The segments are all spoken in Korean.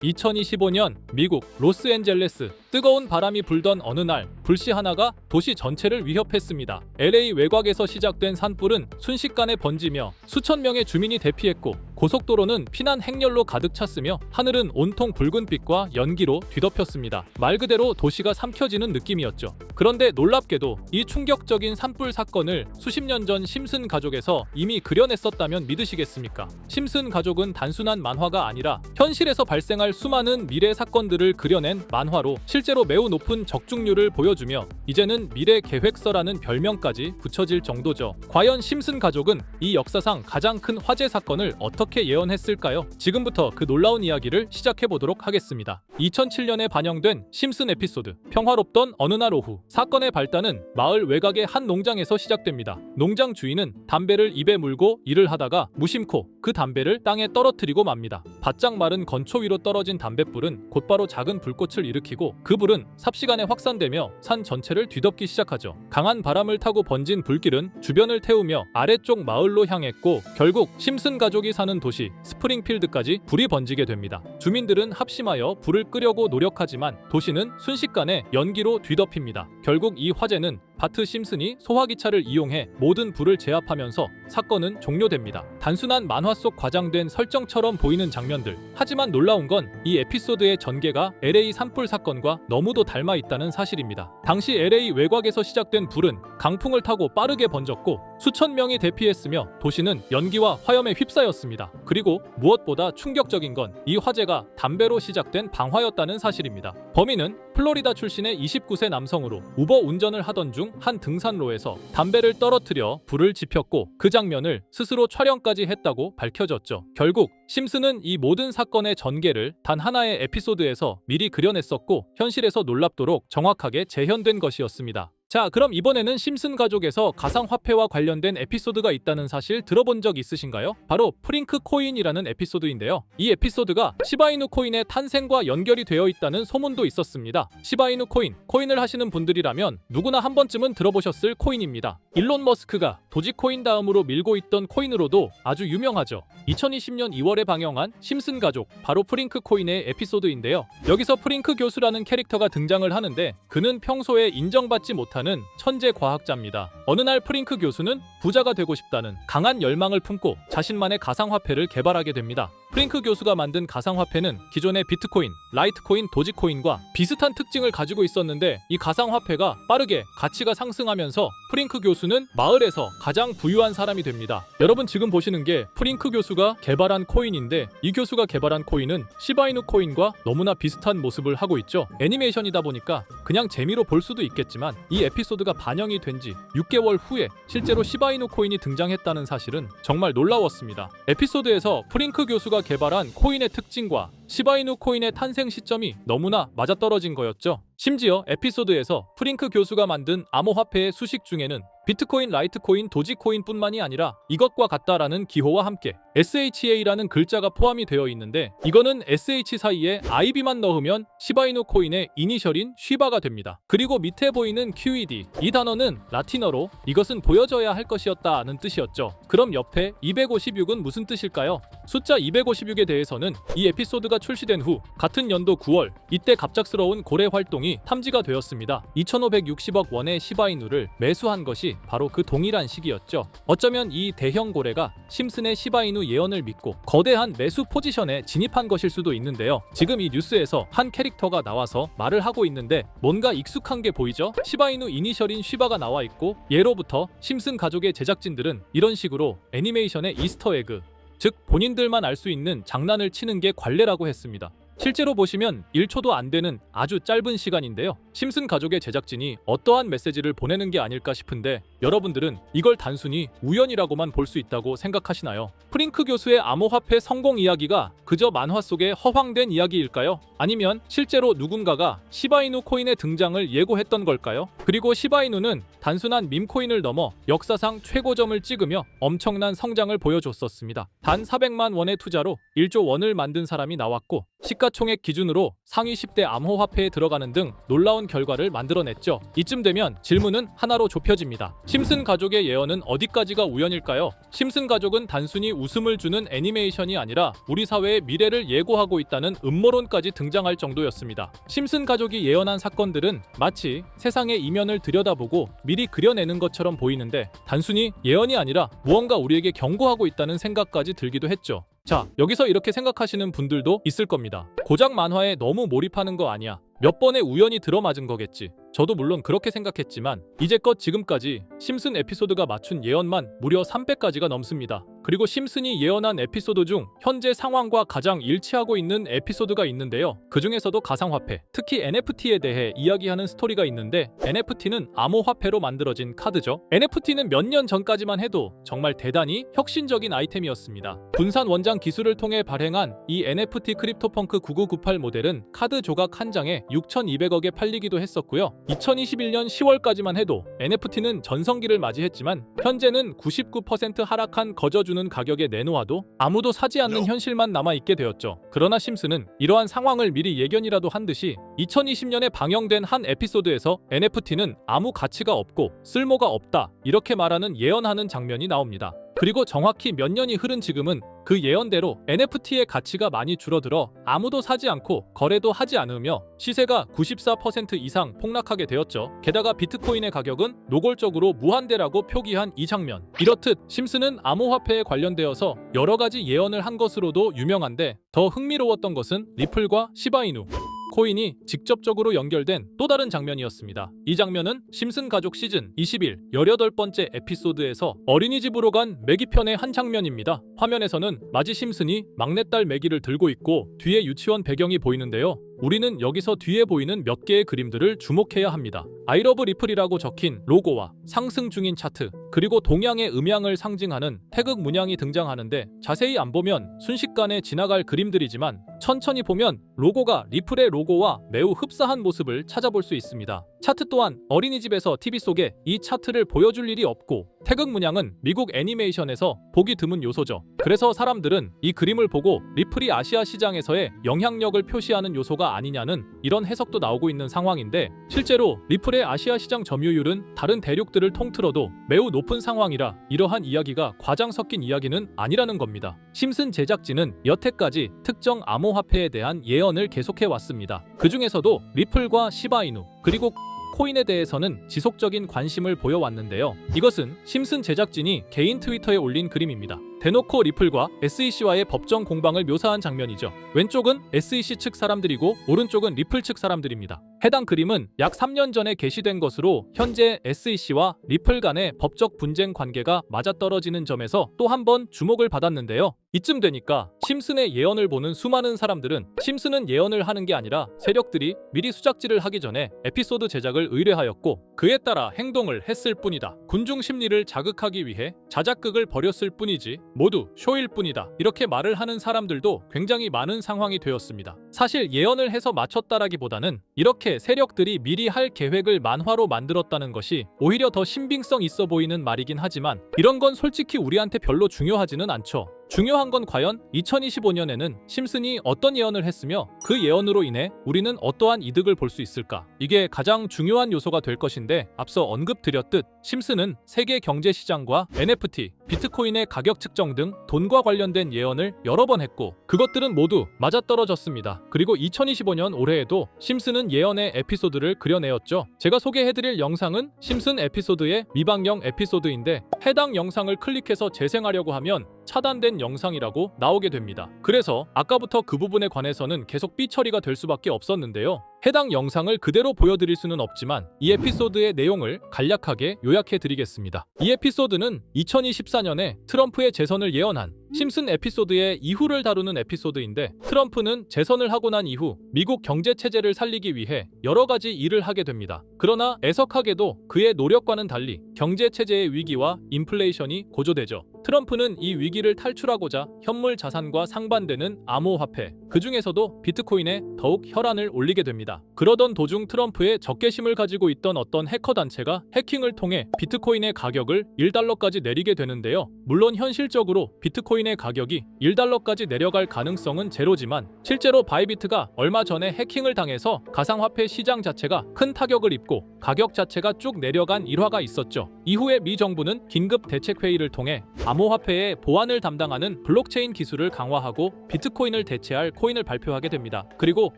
2025년 미국 로스앤젤레스. 뜨거운 바람이 불던 어느 날 불씨 하나가 도시 전체를 위협했습니다. LA 외곽에서 시작된 산불은 순식간에 번지며 수천 명의 주민이 대피했고, 고속도로는 피난 행렬로 가득 찼으며 하늘은 온통 붉은빛과 연기로 뒤덮였습니다. 말 그대로 도시가 삼켜지는 느낌이었죠. 그런데 놀랍게도 이 충격적인 산불 사건을 수십 년 전 심슨 가족에서 이미 그려냈었다면 믿으시겠습니까? 심슨 가족은 단순한 만화가 아니라 현실에서 발생할 수많은 미래 사건들을 그려낸 만화로 실제로 매우 높은 적중률을 보여주며 이제는 미래 계획서라는 별명까지 붙여질 정도죠. 과연 심슨 가족은 이 역사상 가장 큰 화재 사건을 어떻게 예언했을까요? 지금부터 그 놀라운 이야기를 시작해보도록 하겠습니다. 2007년에 반영된 심슨 에피소드. 평화롭던 어느 날 오후, 사건의 발단은 마을 외곽의 한 농장에서 시작됩니다. 농장 주인은 담배를 입에 물고 일을 하다가 무심코 그 담배를 땅에 떨어뜨리고 맙니다. 바짝 마른 건초 위로 떨어진 담뱃불은 곧바로 작은 불꽃을 일으키고 그 불은 삽시간에 확산되며 산 전체를 뒤덮기 시작하죠. 강한 바람을 타고 번진 불길은 주변을 태우며 아래쪽 마을로 향했고, 결국 심슨 가족이 사는 도시 스프링필드까지 불이 번지게 됩니다. 주민들은 합심하여 불을 끄려고 노력하지만 도시는 순식간에 연기로 뒤덮입니다. 결국 이 화재는 바트 심슨이 소화기차를 이용해 모든 불을 제압하면서 사건은 종료됩니다. 단순한 만화 속 과장된 설정처럼 보이는 장면들. 하지만 놀라운 건 이 에피소드의 전개가 LA 산불 사건과 너무도 닮아 있다는 사실입니다. 당시 LA 외곽에서 시작된 불은 강풍을 타고 빠르게 번졌고 수천 명이 대피했으며 도시는 연기와 화염에 휩싸였습니다. 그리고 무엇보다 충격적인 건 이 화재가 담배로 시작된 방화였다는 사실입니다. 범인은 플로리다 출신의 29세 남성으로 우버 운전을 하던 중 한 등산로에서 담배를 떨어뜨려 불을 지폈고, 그 장면을 스스로 촬영까지 했다고 밝혀졌죠. 결국 심슨은 이 모든 사건의 전개를 단 하나의 에피소드에서 미리 그려냈었고, 현실에서 놀랍도록 정확하게 재현된 것이었습니다. 자, 그럼 이번에는 심슨 가족에서 가상화폐와 관련된 에피소드가 있다는 사실 들어본 적 있으신가요? 바로 프링크 코인이라는 에피소드인데요. 이 에피소드가 시바이누 코인의 탄생과 연결이 되어 있다는 소문도 있었습니다. 시바이누 코인을 하시는 분들이라면 누구나 한 번쯤은 들어보셨을 코인입니다. 일론 머스크가 도지코인 다음으로 밀고 있던 코인으로도 아주 유명하죠. 2020년 2월에 방영한 심슨 가족, 바로 프링크 코인의 에피소드인데요. 여기서 프링크 교수라는 캐릭터가 등장을 하는데, 그는 평소에 인정받지 못한 천재 과학자입니다. 어느 날 프링크 교수는 부자가 되고 싶다는 강한 열망을 품고 자신만의 가상화폐를 개발하게 됩니다. 프링크 교수가 만든 가상화폐는 기존의 비트코인, 라이트코인, 도지코인과 비슷한 특징을 가지고 있었는데, 이 가상화폐가 빠르게 가치가 상승하면서 프링크 교수는 마을에서 가장 부유한 사람이 됩니다. 여러분 지금 보시는 게 프링크 교수가 개발한 코인인데, 이 교수가 개발한 코인은 시바이누 코인과 너무나 비슷한 모습을 하고 있죠. 애니메이션이다 보니까 그냥 재미로 볼 수도 있겠지만 이 에피소드가 반영이 된 지 6개월 후에 실제로 시바이누 코인이 등장했다는 사실은 정말 놀라웠습니다. 에피소드에서 프링크 교수가 개발한 코인의 특징과 시바이누 코인의 탄생 시점이 너무나 맞아떨어진 거였죠. 심지어 에피소드에서 프링크 교수가 만든 암호화폐의 수식 중에는 비트코인, 라이트코인, 도지코인뿐만이 아니라 이것과 같다라는 기호와 함께 SHA라는 글자가 포함이 되어 있는데, 이거는 SH 사이에 IB만 넣으면 시바이누 코인의 이니셜인 쉬바가 됩니다. 그리고 밑에 보이는 QED, 이 단어는 라틴어로 이것은 보여져야 할 것이었다는 뜻이었죠. 그럼 옆에 256은 무슨 뜻일까요? 숫자 256에 대해서는 이 에피소드가 출시된 후 같은 연도 9월, 이때 갑작스러운 고래 활동이 탐지가 되었습니다. 2,560억 원의 시바이누를 매수한 것이 바로 그 동일한 시기였죠. 어쩌면 이 대형 고래가 심슨의 시바이누 예언을 믿고 거대한 매수 포지션에 진입한 것일 수도 있는데요. 지금 이 뉴스에서 한 캐릭터가 나와서 말을 하고 있는데 뭔가 익숙한 게 보이죠? 시바이누 이니셜인 쉬바가 나와 있고, 예로부터 심슨 가족의 제작진들은 이런 식으로 애니메이션의 이스터에그, 즉 본인들만 알 수 있는 장난을 치는 게 관례라고 했습니다. 실제로 보시면 1초도 안 되는 아주 짧은 시간인데요. 심슨 가족의 제작진이 어떠한 메시지를 보내는 게 아닐까 싶은데, 여러분들은 이걸 단순히 우연이라고만 볼 수 있다고 생각하시나요? 프링크 교수의 암호화폐 성공 이야기가 그저 만화 속의 허황된 이야기일까요? 아니면 실제로 누군가가 시바이누 코인의 등장을 예고했던 걸까요? 그리고 시바이누는 단순한 밈코인을 넘어 역사상 최고점을 찍으며 엄청난 성장을 보여줬었습니다. 단 400만 원의 투자로 1조 원을 만든 사람이 나왔고, 시가총액 기준으로 상위 10대 암호화폐에 들어가는 등 놀라운 놀라운 결과를 만들어냈죠. 이쯤 되면 질문은 하나로 좁혀집니다. 심슨 가족의 예언은 어디까지가 우연일까요? 심슨 가족은 단순히 웃음을 주는 애니메이션이 아니라 우리 사회의 미래를 예고하고 있다는 음모론까지 등장할 정도였습니다. 심슨 가족이 예언한 사건들은 마치 세상의 이면을 들여다보고 미리 그려내는 것처럼 보이는데 단순히 예언이 아니라 무언가 우리에게 경고하고 있다는 생각까지 들기도 했죠. 자, 여기서 이렇게 생각하시는 분들도 있을 겁니다. 고작 만화에 너무 몰입하는 거 아니야? 몇 번의 우연이 들어맞은 거겠지. 저도 물론 그렇게 생각했지만 이제껏 지금까지 심슨 에피소드가 맞춘 예언만 무려 300가지가 넘습니다. 그리고 심슨이 예언한 에피소드 중 현재 상황과 가장 일치하고 있는 에피소드가 있는데요. 그 중에서도 가상화폐, 특히 NFT에 대해 이야기하는 스토리가 있는데 NFT는 암호화폐로 만들어진 카드죠. NFT는 몇 년 전까지만 해도 정말 대단히 혁신적인 아이템이었습니다. 분산 원장 기술을 통해 발행한 이 NFT 크립토펑크 9998 모델은 카드 조각 한 장에 6,200억에 팔리기도 했었고요. 2021년 10월까지만 해도 NFT는 전성기를 맞이했지만 현재는 99% 하락한 거저주는 가격에 내놓아도 아무도 사지 않는 현실만 남아있게 되었죠. 그러나 심슨은 이러한 상황을 미리 예견이라도 한 듯이 2020년에 방영된 한 에피소드에서 NFT는 아무 가치가 없고 쓸모가 없다 이렇게 말하는 예언하는 장면이 나옵니다. 그리고 정확히 몇 년이 흐른 지금은 그 예언대로 NFT의 가치가 많이 줄어들어 아무도 사지 않고 거래도 하지 않으며 시세가 94% 이상 폭락하게 되었죠. 게다가 비트코인의 가격은 노골적으로 무한대라고 표기한 이 장면. 이렇듯 심슨은 암호화폐에 관련되어서 여러 가지 예언을 한 것으로도 유명한데 더 흥미로웠던 것은 리플과 시바이누 코인이 직접적으로 연결된 또 다른 장면이었습니다. 이 장면은 심슨 가족 시즌 21 18번째 에피소드에서 어린이집으로 간 매기 편의 한 장면입니다. 화면에서는 마지 심슨이 막내딸 매기를 들고 있고 뒤에 유치원 배경이 보이는데요. 우리는 여기서 뒤에 보이는 몇 개의 그림들을 주목해야 합니다. I love 리플이라고 적힌 로고와 상승 중인 차트, 그리고 동양의 음양을 상징하는 태극 문양이 등장하는데 자세히 안 보면 순식간에 지나갈 그림들이지만 천천히 보면 로고가 리플의 로고와 매우 흡사한 모습을 찾아볼 수 있습니다. 차트 또한 어린이집에서 TV 속에 이 차트를 보여줄 일이 없고 태극 문양은 미국 애니메이션에서 보기 드문 요소죠. 그래서 사람들은 이 그림을 보고 리플이 아시아 시장에서의 영향력을 표시하는 요소가 아니냐는 이런 해석도 나오고 있는 상황인데 실제로 리플의 아시아 시장 점유율은 다른 대륙들을 통틀어도 매우 높은 상황이라 이러한 이야기가 과장 섞인 이야기는 아니라는 겁니다. 심슨 제작진은 여태까지 특정 암호화폐에 대한 예언을 계속해 왔습니다. 그 중에서도 리플과 시바이누 그리고 코인에 대해서는 지속적인 관심을 보여왔는데요. 이것은 심슨 제작진이 개인 트위터에 올린 그림입니다. 대놓고 리플과 SEC와의 법정 공방을 묘사한 장면이죠. 왼쪽은 SEC 측 사람들이고 오른쪽은 리플 측 사람들입니다. 해당 그림은 약 3년 전에 게시된 것으로 현재 SEC와 리플 간의 법적 분쟁 관계가 맞아떨어지는 점에서 또 한 번 주목을 받았는데요. 이쯤 되니까 심슨의 예언을 보는 수많은 사람들은 심슨은 예언을 하는 게 아니라 세력들이 미리 수작질을 하기 전에 에피소드 제작을 의뢰하였고 그에 따라 행동을 했을 뿐이다. 군중 심리를 자극하기 위해 자작극을 벌였을 뿐이지 모두 쇼일 뿐이다. 이렇게 말을 하는 사람들도 굉장히 많은 상황이 되었습니다. 사실 예언을 해서 맞췄다라기보다는 이렇게 세력들이 미리 할 계획을 만화로 만들었다는 것이 오히려 더 신빙성 있어 보이는 말이긴 하지만 이런 건 솔직히 우리한테 별로 중요하지는 않죠. 중요한 건 과연 2025년에는 심슨이 어떤 예언을 했으며 그 예언으로 인해 우리는 어떠한 이득을 볼 수 있을까? 이게 가장 중요한 요소가 될 것인데 앞서 언급드렸듯 심슨은 세계 경제 시장과 NFT, 비트코인의 가격 측정 등 돈과 관련된 예언을 여러 번 했고 그것들은 모두 맞아떨어졌습니다. 그리고 2025년 올해에도 심슨은 예언의 에피소드를 그려내었죠. 제가 소개해드릴 영상은 심슨 에피소드의 미방영 에피소드인데 해당 영상을 클릭해서 재생하려고 하면 차단된 영상이라고 나오게 됩니다. 그래서 아까부터 그 부분에 관해서는 계속 삐처리가 될 수밖에 없었는데요. 해당 영상을 그대로 보여드릴 수는 없지만 이 에피소드의 내용을 간략하게 요약해드리겠습니다. 이 에피소드는 2024년에 트럼프의 재선을 예언한 심슨 에피소드의 이후를 다루는 에피소드인데 트럼프는 재선을 하고 난 이후 미국 경제 체제를 살리기 위해 여러 가지 일을 하게 됩니다. 그러나 애석하게도 그의 노력과는 달리 경제 체제의 위기와 인플레이션이 고조되죠. 트럼프는 이 위기를 탈출하고자 현물 자산과 상반되는 암호화폐, 그 중에서도 비트코인에 더욱 혈안을 올리게 됩니다. 그러던 도중 트럼프의 적개심을 가지고 있던 어떤 해커 단체가 해킹을 통해 비트코인의 가격을 1달러까지 내리게 되는데요. 물론 현실적으로 비트코인의 가격이 1달러까지 내려갈 가능성은 제로지만 실제로 바이비트가 얼마 전에 해킹을 당해서 가상화폐 시장 자체가 큰 타격을 입고 가격 자체가 쭉 내려간 일화가 있었죠. 이후에 미 정부는 긴급 대책회의를 통해 암호화폐의 보안을 담당하는 블록체인 기술을 강화하고 비트코인을 대체할 코인을 발표하게 됩니다. 그리고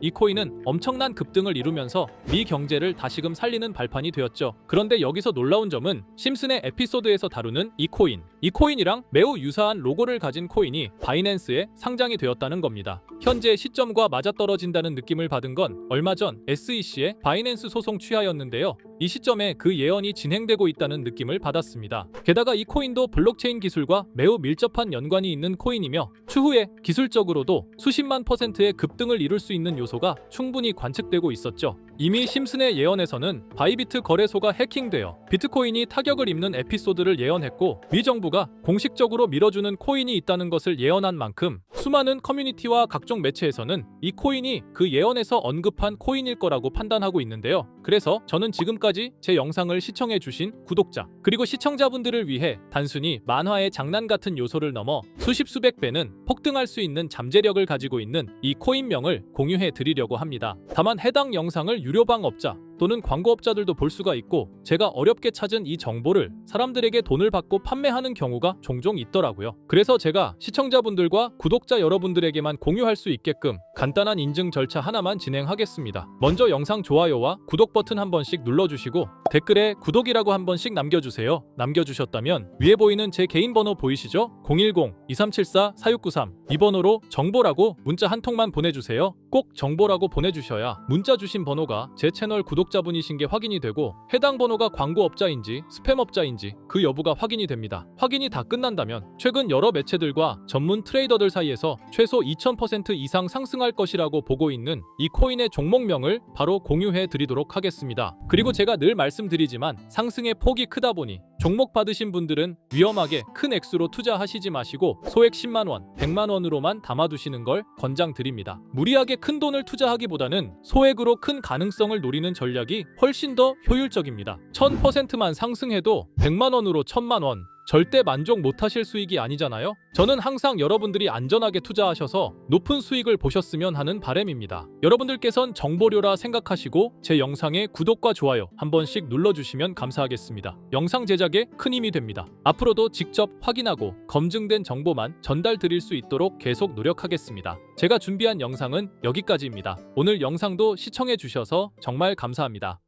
이 코인은 엄청난 급등을 이루면서 미 경제를 다시금 살리는 발판이 되었죠. 그런데 여기서 놀라운 점은 심슨의 에피소드에서 다루는 이 코인이랑 매우 유사한 로고를 가진 코인이 바이낸스에 상장이 되었다는 겁니다. 현재 시점과 맞아떨어진다는 느낌을 받은 건 얼마 전 SEC의 바이낸스 소송 취하였는데요. 이 시점에 그 예언이 진행되고 있다는 느낌을 받았습니다. 게다가 이 코인도 블록체인 기술과 매우 밀접한 연관이 있는 코인이며 추후에 기술적으로도 수십만 %의 급등을 이룰 수 있는 요소가 충분히 관측되고 있었죠. 이미 심슨의 예언에서는 바이비트 거래소가 해킹되어 비트코인이 타격을 입는 에피소드를 예언했고 미 정부가 공식적으로 밀어주는 코인이 있다는 것을 예언한 만큼 수많은 커뮤니티와 각종 매체에서는 이 코인이 그 예언에서 언급한 코인일 거라고 판단하고 있는데요. 그래서 저는 지금까지 제 영상을 시청해주신 구독자 그리고 시청자분들을 위해 단순히 만화의 장난 같은 요소를 넘어 수십 수백 배는 폭등할 수 있는 잠재력을 가지고 있는 이 코인명을 공유해 드리려고 합니다. 다만 해당 영상을 유료방업자 또는 광고업자들도 볼 수가 있고 제가 어렵게 찾은 이 정보를 사람들에게 돈을 받고 판매하는 경우가 종종 있더라고요. 그래서 제가 시청자분들과 구독자 여러분들에게만 공유할 수 있게끔 간단한 인증 절차 하나만 진행하겠습니다. 먼저 영상 좋아요와 구독 버튼 한 번씩 눌러주시고 댓글에 구독이라고 한 번씩 남겨주세요. 남겨주셨다면 위에 보이는 제 개인 번호 보이시죠? 010-2374-4693 이 번호로 정보라고 문자 한 통만 보내주세요. 꼭 정보라고 보내주셔야 문자 주신 번호가 제 채널 구독자분이신 게 확인이 되고 해당 번호가 광고업자인지 스팸업자인지 그 여부가 확인이 됩니다. 확인이 다 끝난다면 최근 여러 매체들과 전문 트레이더들 사이에서 최소 2000% 이상 상승할 것이라고 보고 있는 이 코인의 종목명을 바로 공유해 드리도록 하겠습니다. 그리고 제가 늘 말씀드리지만 상승의 폭이 크다 보니 종목 받으신 분들은 위험하게 큰 액수로 투자하시지 마시고 소액 10만원, 100만원으로만 담아두시는 걸 권장드립니다. 무리하게 큰 돈을 투자하기보다는 소액으로 큰 가능성을 노리는 전략이 훨씬 더 효율적입니다. 1000%만 상승해도 100만원으로 1000만원 절대 만족 못하실 수익이 아니잖아요. 저는 항상 여러분들이 안전하게 투자하셔서 높은 수익을 보셨으면 하는 바람입니다. 여러분들께선 정보료라 생각하시고 제 영상에 구독과 좋아요 한 번씩 눌러주시면 감사하겠습니다. 영상 제작에 큰 힘이 됩니다. 앞으로도 직접 확인하고 검증된 정보만 전달 드릴 수 있도록 계속 노력하겠습니다. 제가 준비한 영상은 여기까지입니다. 오늘 영상도 시청해 주셔서 정말 감사합니다.